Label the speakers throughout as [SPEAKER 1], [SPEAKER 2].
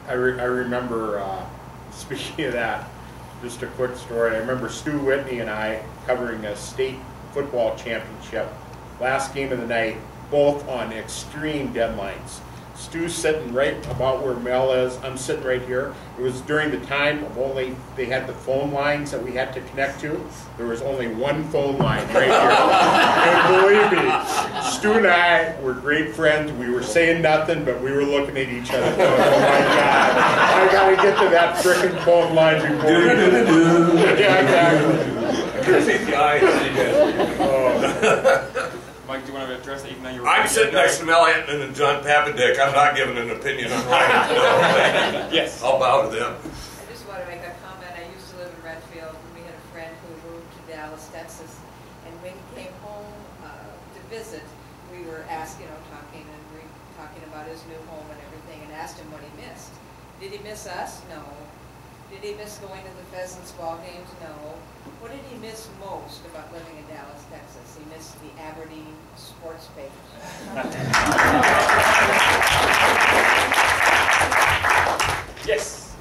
[SPEAKER 1] I remember, speaking of that, just a quick story. I remember Stu Whitney and I covering a state football championship, last game of the night, both on extreme deadlines. Stu's sitting right about where Mel is. I'm sitting right here. It was during the time of they had the phone lines that we had to connect to. There was only one phone line right here. And believe me, Stu and I were great friends. We were saying nothing, but we were looking at each other going, oh my God, I gotta get to that frickin' phone line before we do. Yeah, exactly.
[SPEAKER 2] Mike, do you want to address that even though you're...
[SPEAKER 3] I'm sitting next to Mel Antonen and John Papendick. I'm not giving an opinion on Ryan. No,
[SPEAKER 1] yes.
[SPEAKER 3] I'll bow to them.
[SPEAKER 4] I just want to make a comment. I used to live in Redfield, and we had a friend who moved to Dallas, Texas. And when he came home to visit, we were talking about his new home and everything, and asked him what he missed. Did he miss us? No. Did he miss going to the Pheasants ball games? No. What did he miss most about living in Dallas, Texas? He missed the Aberdeen sports page.
[SPEAKER 1] Yes.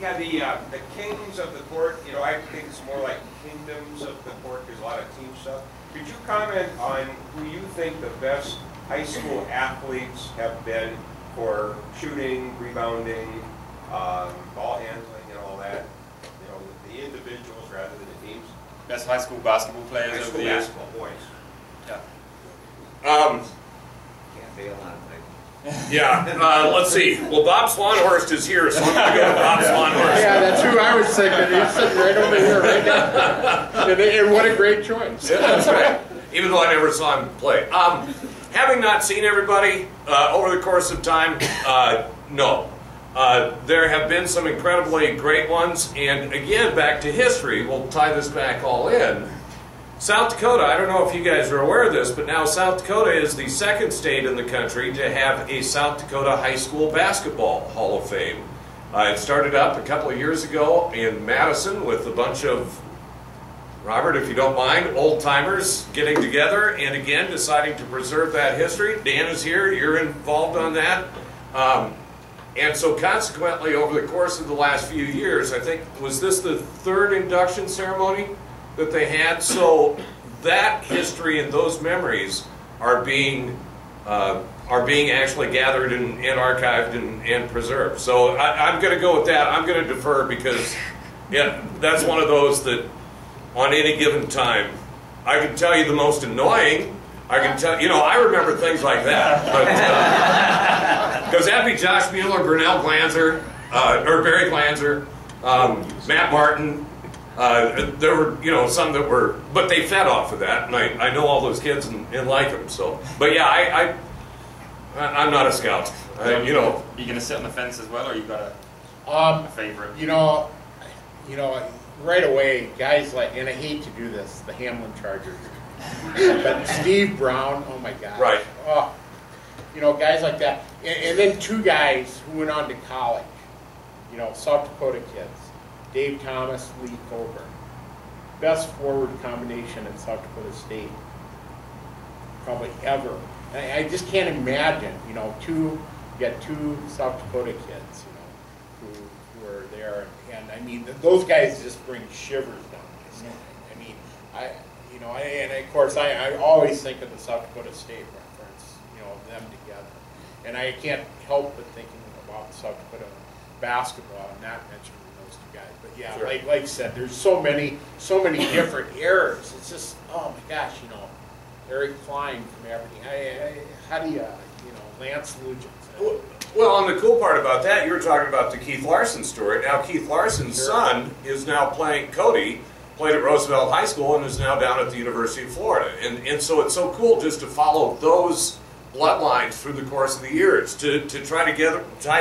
[SPEAKER 5] Yeah, the kings of the court, I think it's more like kingdoms of the court. There's a lot of team stuff. Could you comment on who you think the best high school athletes have been for shooting, rebounding, ball handling, and all that? The individuals rather than the teams.
[SPEAKER 2] Best high school basketball players
[SPEAKER 5] High
[SPEAKER 2] of
[SPEAKER 5] school
[SPEAKER 2] the year.
[SPEAKER 5] basketball boys.
[SPEAKER 2] Yeah.
[SPEAKER 5] Can't bail on it.
[SPEAKER 3] Yeah, let's see. Well, Bob Swanhorst is here, so I'm going to go with Bob Swanhorst.
[SPEAKER 1] Yeah, that's who I was thinking. He's sitting right over here right now. And what a great choice.
[SPEAKER 3] Yeah, that's right. Even though I never saw him play. Having not seen everybody over the course of time, no. There have been some incredibly great ones, and again, back to history, we'll tie this back all in. South Dakota, I don't know if you guys are aware of this, but now South Dakota is the second state in the country to have a South Dakota High School Basketball Hall of Fame. It started up a couple of years ago in Madison with a bunch of, Robert, if you don't mind, old-timers getting together and again deciding to preserve that history. Dan is here, you're involved on that. And so consequently, over the course of the last few years, I think, was this the third induction ceremony that they had? So that history and those memories are being actually gathered and archived and preserved. So I'm going to go with that. I'm going to defer because, yeah, that's one of those that on any given time, I can tell you the most annoying. I can tell, I remember things like that. But because that'd be Josh Mueller, Brunel Glanzer, or Barry Glanzer, Matt Martin. There were, some that were, but they fed off of that, and I know all those kids and like them. So, but yeah, I'm not a scout.
[SPEAKER 2] Are you going to sit on the fence as well, or you got a favorite?
[SPEAKER 1] Right away, guys like, and I hate to do this, the Hamlin Chargers, but Steve Brown, oh my God.
[SPEAKER 3] Right.
[SPEAKER 1] Oh, guys like that. And then two guys who went on to college, South Dakota kids, Dave Thomas, Lee Coburn. Best forward combination in South Dakota State, probably ever. I just can't imagine, you got two South Dakota kids, who are there. And I mean, those guys just bring shivers down my spine. I mean, and of course, I always think of the South Dakota State reference, them together. And I can't help but thinking about South Dakota basketball and not mentioning those two guys. But yeah, sure. like I said, there's so many different eras. It's just, oh my gosh, Eric Klein from Aberdeen. How do you, Lance Lugins.
[SPEAKER 3] Well, and the cool part about that, you were talking about the Keith Larson story. Now, Keith Larson's son is now played at Roosevelt High School and is now down at the University of Florida. And so it's so cool just to follow those bloodlines through the course of the years, to tie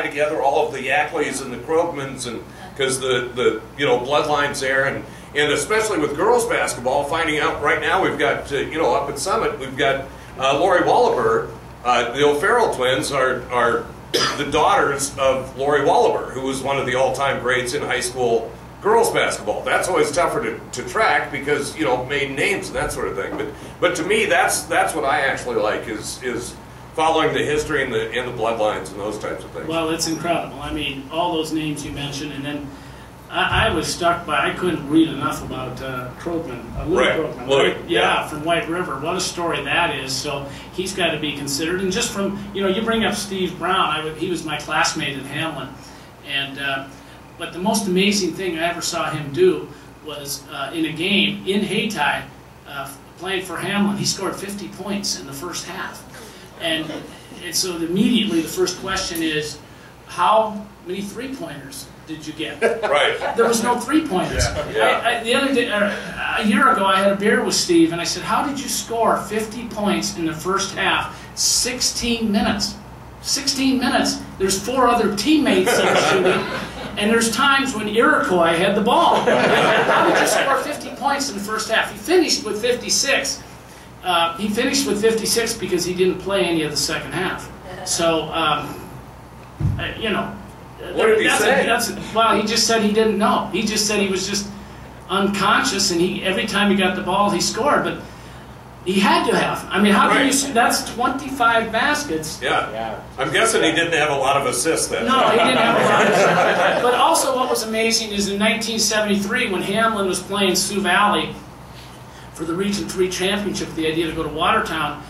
[SPEAKER 3] together all of the Yackleys and the Krogmans, and because the bloodlines there, and especially with girls basketball, finding out right now we've got up at Summit we've got Lori Wallaber, the O'Farrell twins are the daughters of Lori Wallaber, who was one of the all-time greats in high school girls basketball. That's always tougher to track because maiden names and that sort of thing. But to me, that's what I actually like is following the history and the bloodlines and those types of things.
[SPEAKER 6] Well, it's incredible. I mean, all those names you mentioned, and then I was struck by, I couldn't read enough about Krogman, Louis Krogman.
[SPEAKER 3] Louis,
[SPEAKER 6] yeah, from White River. What a story that is. So he's got to be considered. And just from, you bring up Steve Brown. He was my classmate at Hamlin. And but the most amazing thing I ever saw him do was in a game in Hayti, playing for Hamlin. He scored 50 points in the first half. And so immediately the first question is, how many three-pointers did you get?
[SPEAKER 3] Right.
[SPEAKER 6] There was no three-pointers.
[SPEAKER 3] Yeah.
[SPEAKER 6] The other day, a year ago, I had a beer with Steve, and I said, how did you score 50 points in the first half? 16 minutes. 16 minutes. There's 4 other teammates that are shooting, and there's times when Iroquois had the ball. How did you score 50 points in the first half? He finished with 56. He finished with 56 because he didn't play any of the second half. So,
[SPEAKER 3] What did he say?
[SPEAKER 6] Well, he just said he didn't know. He just said he was just unconscious, and every time he got the ball, he scored. But he had to have. I mean, how can you? That's 25 baskets.
[SPEAKER 3] Yeah. I'm guessing he didn't have a lot of assists then.
[SPEAKER 6] No, he didn't have a lot of assists. But also, what was amazing is in 1973, when Hamlin was playing Sioux Valley for the Region 3 championship, the idea to go to Watertown,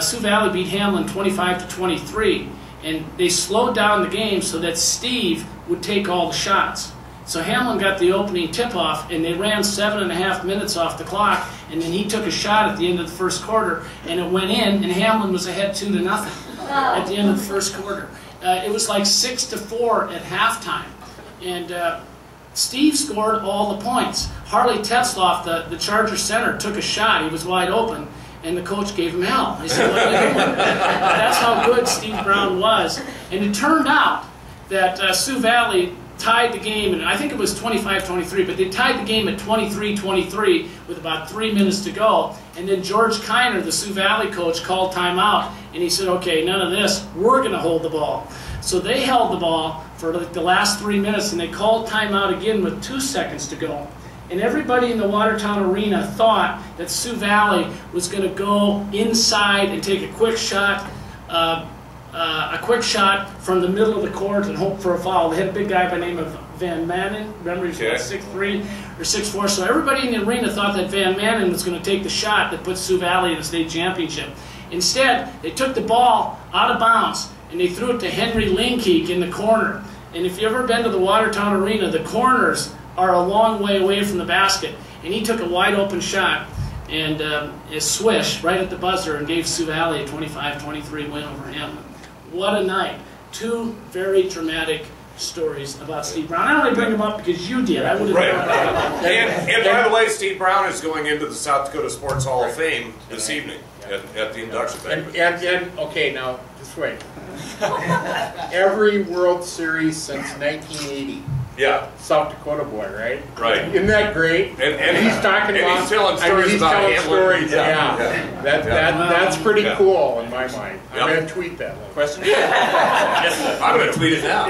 [SPEAKER 6] Sioux Valley beat Hamlin 25-23. And they slowed down the game so that Steve would take all the shots. So Hamlin got the opening tip-off, and they ran 7.5 minutes off the clock, and then he took a shot at the end of the first quarter, and it went in, and Hamlin was ahead 2-0 at the end of the first quarter. It was like 6-4 at halftime. And Steve scored all the points. Harley Tetzloff, the Charger center, took a shot. He was wide open. And the coach gave him hell. He said, what are you doing? That's how good Steve Brown was. And it turned out that Sioux Valley tied the game, and I think it was 25-23, but they tied the game at 23-23 with about 3 minutes to go. And then George Kiner, the Sioux Valley coach, called timeout, and he said, okay, none of this. We're going to hold the ball. So they held the ball for the last 3 minutes, and they called timeout again with 2 seconds to go. And everybody in the Watertown arena thought that Sioux Valley was going to go inside and take a quick shot from the middle of the court and hope for a foul. They had a big guy by the name of Van Manen. Remember, he was about 6'3" or 6'4". So everybody in the arena thought that Van Manen was going to take the shot that put Sioux Valley in the state championship. Instead, they took the ball out of bounds and they threw it to Henry Linkeek in the corner. And if you've ever been to the Watertown arena, the corners are a long way away from the basket. And he took a wide open shot and a swish right at the buzzer and gave Sioux Valley a 25-23 win over Hamlin. What a night. 2 very dramatic stories about Steve Brown. I only bring them up because you did. I would have
[SPEAKER 3] And by the way, Steve Brown is going into the South Dakota Sports Hall of Fame this evening at the induction banquet.
[SPEAKER 1] And okay, now, just wait. Every World Series since 1980.
[SPEAKER 3] Yeah.
[SPEAKER 1] South Dakota boy, right?
[SPEAKER 3] Right.
[SPEAKER 1] Isn't that great?
[SPEAKER 3] And
[SPEAKER 1] he's talking about.
[SPEAKER 3] He's telling stories about Hamlin.
[SPEAKER 1] That's pretty cool in my mind. I'm going to tweet that.
[SPEAKER 2] Question?
[SPEAKER 3] I'm going to tweet it now.